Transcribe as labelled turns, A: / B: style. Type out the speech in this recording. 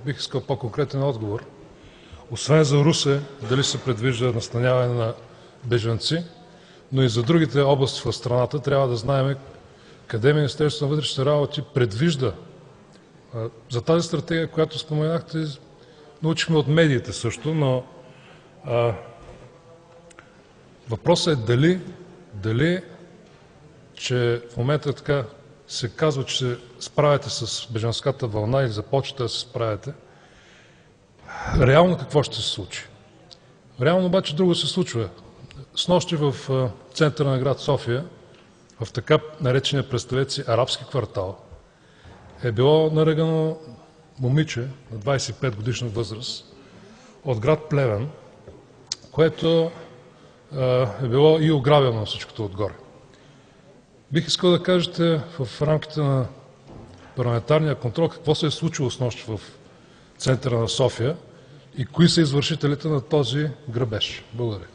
A: Бих искал по-конкретен отговор. Освен за Русе, дали се предвижда настаняване на бежанци, но и за другите области в страната трябва да знаем къде Министерството на вътрешните работи предвижда. За тази стратегия, която споменахте, научихме от медиите също, но въпросът е дали, че в момента така се казва, че се справяте с бежанската вълна или започвате да се справяте, реално какво ще се случи? Реално обаче друго се случва. Снощи в центъра на град София, в така наречения, представете си, арабски квартал, е било наръгано момиче на 25 годишна възраст от град Плевен, което е било и ограбено на всичкото отгоре. Бих искал да кажете в рамките на парламентарния контрол какво се е случило снощи в центъра на София и кои са извършителите на този грабеж. Благодаря.